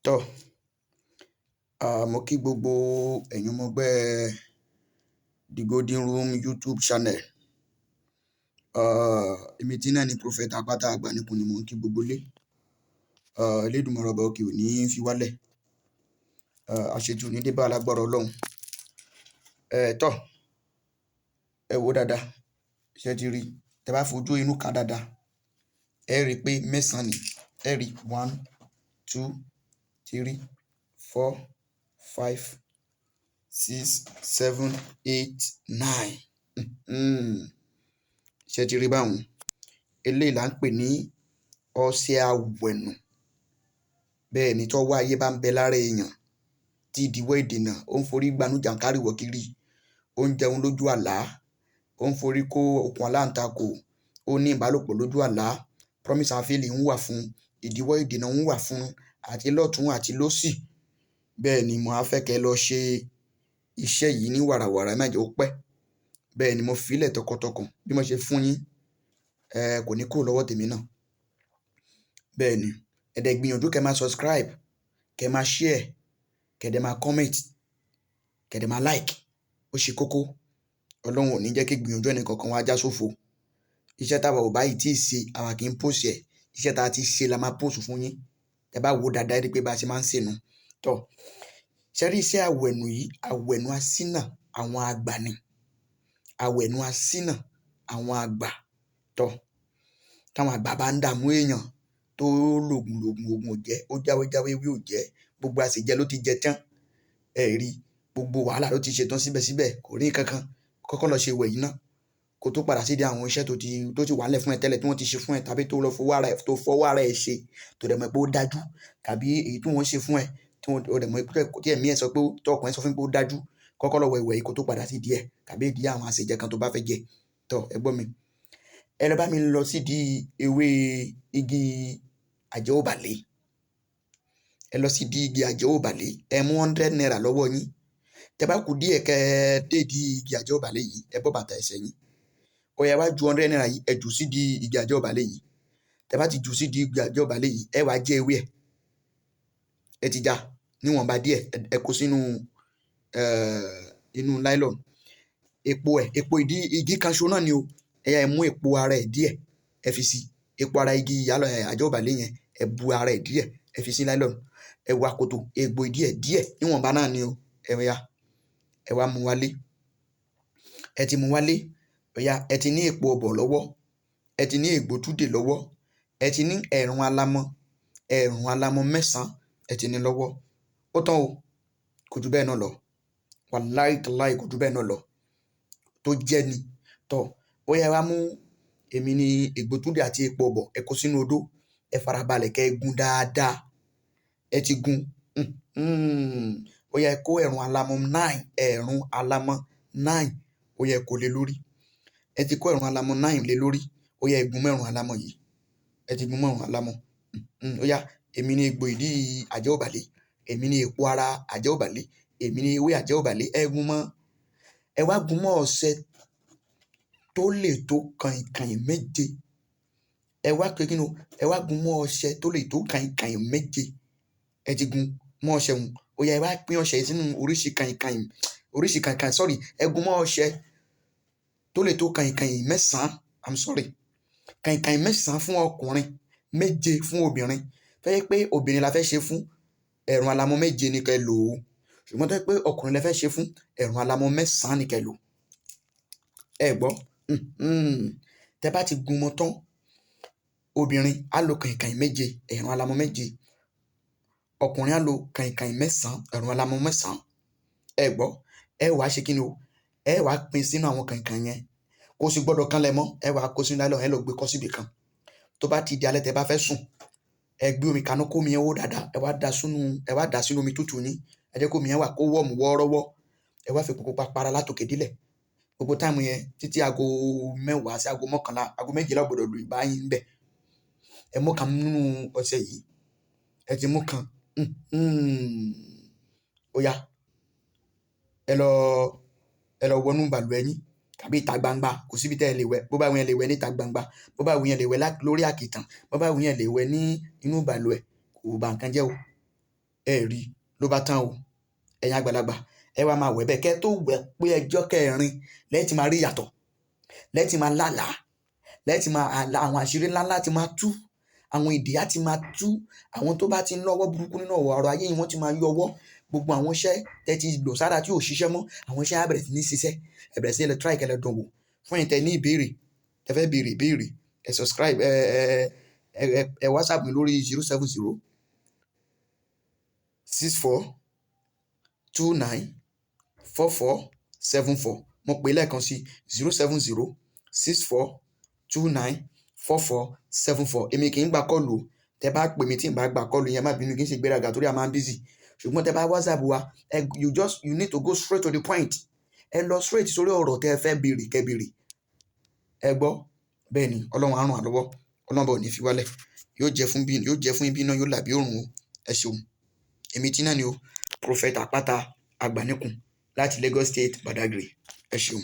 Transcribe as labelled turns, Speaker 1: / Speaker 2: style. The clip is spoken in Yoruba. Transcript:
Speaker 1: Tọ́, mo kí gbogbo ẹ̀yin ọmọ ẹgbẹ́ The Golden Room YouTube channel. Èmi tí náà ni Prophet Àpáta Àgbàníkun ni mò ń kí gbogbo lé. Elédùmarè ọba òkè ò ní fi wálẹ̀. Àṣetù ní débà lágbára Ọlọ́run. Tọ́, ẹ wo dáadáa. Ṣé ti rí? Tẹ bá fojú inú ka dáadáa. Ẹ rí pé mẹ́sàn-án ni. Ẹ rí 1, 2, 3, 4, 5, 6, 7, 8, 9. Ṣé ti rí báwọn? Eléyìí là ń pè ní ọṣẹ Awenu. Bẹ́ẹ̀ ni tọ́wọ́ ayé bá ń bẹ lára èèyàn tí ìdíwọ́ ìdènà ó ń forí gbanú jàǹkárìwọ̀ kiri, ó ń jẹun lójú àlá, ó ń forí kó okùn aláǹtakò, ó ní ìbálòpọ̀ lójú àlá, promise and fail ń wà fún, ìdíwọ́ ìdènà ń wà fún àti lọ́tún àti lósì. Bẹ́ẹ̀ ni mo á fẹ́ kẹ́ lọ ṣe iṣẹ́ yìí ní wàràwàrà, má jẹ́ ó pẹ́. Bẹ́ẹ̀ ni mo filẹ̀ tọkàntọkàn bí mo ṣe fún yín, kò ní kúrò lọ́wọ́ tèmi náà. Bẹ́ẹ̀ ni ẹ dẹ̀ gbìyànjú kẹ́ máa subscribe, kẹ́ máa share, kẹ́ dẹ̀ máa comment, kẹ́ dẹ̀ máa like. Ó ṣe kókó. Ọlọ́run ò ní jẹ́ kí gbìyànjú ẹnì kankan wá já sófo. Iṣẹ́ táwa ò báyìí tí ì ṣe àwa kì í post ẹ̀. Iṣẹ́ tá a ti ṣe la máa post fún yín. Ẹ bá wo dáadáa rí pé bá a ṣe máa ń ṣe nu. Tọ́, ṣé rí iṣẹ́ Awenu yìí? Awenu Asina àwọn àgbà ni. Awenu Asina àwọn àgbà. Tọ́, táwọn àgbà bá ń dààmú èèyàn tó lògùn ogun ò jẹ́, ó jáwé wí ò jẹ́, gbogbo àṣejẹ ló ti jẹ tán. Ẹ rí, gbogbo wàhálà ló ti ṣe tán síbẹ̀síbẹ̀, kò rí kankan. Kọ́kọ́ lọ ṣe wẹ̀ yìí náà kó tó padà sídi àwọn iṣẹ́ tó ti wà nílẹ̀ fún ẹ tẹ́lẹ̀ tí wọ́n ti ṣe fún ẹ, tàbí tó lọ fọwọ́ ara ẹ ṣe tó dẹ̀ mọ̀ pé ó dájú, tàbí èyí tí wọ́n ṣe fún ẹ tó dẹ̀ mọ̀ pé tí ẹ̀mí ẹ sọ pé tọkùn ẹ sọ fún pé ó dájú. Kọ́kọ́ lọ wẹ̀ yìí kó tó padà sídi ẹ tàbí ìdí àwọn àṣejẹ kan tó bá fẹ́ jẹ. Tọ́, ẹ gbọ́ mi. Ẹ lọ bá mi lọ sídi ewé igi àjẹ́òbàlé. Ẹ lọ sídi igi àjẹ́òbàlé. Ẹ mú 100 naira lọ́wọ́ yín. Tẹ bá kù díẹ̀ kẹ́ dédi igi àjẹ́òbàlé yìí, ẹ bọ́ bàtà ẹsẹ̀ yín. Ó yá wá ju 100 naira yìí, ẹ jù sídi igi àjẹ́òbàlé yìí. Tẹ bá ti jù sídi igi àjẹ́òbàlé yìí, ẹ wá jẹ ewé ẹ̀. Ẹ ti já níwọ̀nba díẹ̀, ẹ kó sínú inú nylon. Epo ìdí igi kan ṣo náà ni o. Ẹ yá ẹ mú epo ara ẹ̀ díẹ̀, ẹ fi sí. Epo ara igi àjẹ́òbàlé yẹn, ẹ bu ara ẹ̀ díẹ̀, ẹ fi sí nylon. Ẹ wá koto egbò ìdí ẹ̀ díẹ̀ níwọ̀nba náà ni o. Ẹ yá, ẹ wá mú wálé. Ẹ ti mú wálé. Ó yá, ẹ ti ní epo ọ̀bọ̀ lọ́wọ́. Ẹ ti ní egbò túdè lọ́wọ́. Ẹ ti ní ẹ̀rùn alamọ 9. Ẹ ti ní lọ́wọ́. Ó tán o. Kò jù bẹ́ẹ̀ náà lọ. Wàláhì tàláhì kò jù bẹ́ẹ̀ náà lọ. Tó jẹ́ ni. Tọ́, ó yá wá mú èmi ní egbò túdè àti epo ọ̀bọ̀. Ẹ kó sínú odó. Ẹ farabalẹ̀ kẹ́ ẹ gun dáadáa. Ẹ ti gun. Ó yá ẹ kó ẹ̀rùn alamọ 9. Ẹ̀rùn alamọ 9. Ó yá ẹ kó lé lórí. Ẹ ti kó ẹ̀rùn alamọ 9 lé lórí. Ó yá ẹ gun mẹ́rùn alamọ yìí. Ẹ ti gun mẹ́rùn alamọ. Ó yá, èmi ní egbò ìdí àjẹ́òbàlé. Èmi ní epo ara àjẹ́òbàlé. Èmi ní ewé àjẹ́òbàlé. Ẹ gun mọ́. Ẹ wá gun mọ́ ọṣẹ tó lè tó kàìnkàìn 7. Ẹ wá pé kí ni o? Ẹ wá gun mọ́ ọṣẹ tó lè tó kàìnkàìn 7. Ẹ ti gun mọ́ ọṣẹ hun. Ó yá ẹ wá pín ọṣẹ yìí sínú oríṣi kàìnkàìn, sorry. Ẹ gun mọ́ ọṣẹ tó lè tó kàìnkàìn 9. I'm sorry. Kàìnkàìn 9 fún ọkùnrin, 7 fún obìnrin. Fẹ́ pé obìnrin la fẹ́ ṣe fún, ẹ̀rùn alamọ 7 ni kẹ́ lò ó. Ṣùgbọ́n tó pé ọkùnrin la fẹ́ ṣe fún, ẹ̀rùn alamọ 9 ni kẹ́ lò. Ẹ gbọ́. Tẹ bá ti gun mọ́ tán, obìnrin á lo kàìnkàìn 7, ẹ̀rùn alamọ 7. Ọkùnrin á lo kàìnkàìn 9, ẹ̀rùn alamọ 9. Ẹ gbọ́. Ẹ wá ṣe kí ni o? Ẹ wá pín sínú àwọn kàìnkàìn yẹn. Kò sì gbọ́dọ̀ kanlẹ̀ mọ́. Ẹ wá kó sínú nylon, ẹ lọ gbé kọ́ síbi kan. Tó bá ti di alẹ́ tẹ bá fẹ́ sùn, ẹ gbé omi kaná kó omi yẹn hó dáadáa. Ẹ wá dà sínú omi tútù yín. Ẹ jẹ́ kó omi yẹn wà kó wọ́ọ̀mù wọ́ọ́rọ́wọ́. Ẹ wá fi epo pupa para látòkè délẹ̀. Gbogbo táìmù yẹn títí aago 10 sí aago 11, aago 12 gbọ́dọ̀ lù ìbá yín bẹ̀. Ẹ mú kan nínú ọṣẹ yìí. Ẹ ti mú kan. Ó yá, ẹ lọ wọnú balùwẹ̀ yín tàbí ìta gbangba. Kò síbi tẹ́ ẹ lè wẹ̀. Bó bá wù yẹn lè wẹ̀ ní ìta gbangba. Bó bá wù yẹn lè wẹ̀ lórí àkìtàn. Bó bá wù yẹn lè wẹ̀ ní inú balùwẹ̀. Kò bá nǹkan jẹ́ o. ẹ rí ló bá tán o. Ẹ̀yin àgbàlagbà ẹ wá máa wẹ̀ bẹ́ẹ̀ kẹ́ tó wẹ̀ pé ẹjọ́ kẹrin lẹ́ẹ̀tì máa rí yàtọ̀, lẹ́ẹ̀tì máa lálàá, lẹ́ẹ̀tì máa àwọn àṣírí ńláńlá ti máa tú, àwọn ìdè á ti máa tú, àwọn tó bá ti ń lọ́wọ́ burúkú nínú ọ̀rọ̀ ayé yìí wọ́n ti máa yọwọ́, gbogbo àwọn iṣẹ́ tẹ́ ti lò sára tí ò ṣiṣẹ́ mọ́ àwọn iṣẹ́ á bẹ̀rẹ̀ sí ní ṣiṣẹ́, ẹ bẹ̀rẹ̀ sí ní try kẹ́lẹ́ dán wò. Fún ẹ̀yin tẹ́ ní ìbéèrè ẹ fẹ́ béèrè ìbéèrè ẹ subscribe ẹ WhatsApp mi lórí 070 64 29 44 74. Mo pè lẹ́ẹ̀kan sí 070 64 29 44 74. Èmi kì í gba kọ́ọ̀lù o. Tẹ bá pè mí tí n bá gba kọ́ọ̀lù yẹn má bínú kí n ṣe gbéraga torí a máa ń busy. Ṣùgbọ́n tẹ bá WhatsApp wa you need to go straight to the point. Ẹ lọ straight sórí ọ̀rọ̀ tẹ fẹ́ béèrè kẹ́ béèrè. Ẹ gbọ́ bẹ́ẹ̀ ni Ọlọ́run á ràn wá lọ́wọ́, Ọlọ́run bá ò ní fi wálẹ̀, yóò jẹ́ fún ibi náà yóò là bí òrùn o. Ẹ ṣeun. Èmi tí náà ni o Prophet Àpáta Àgbàníkùn láti Lagos State Badagry. Ẹ ṣeun.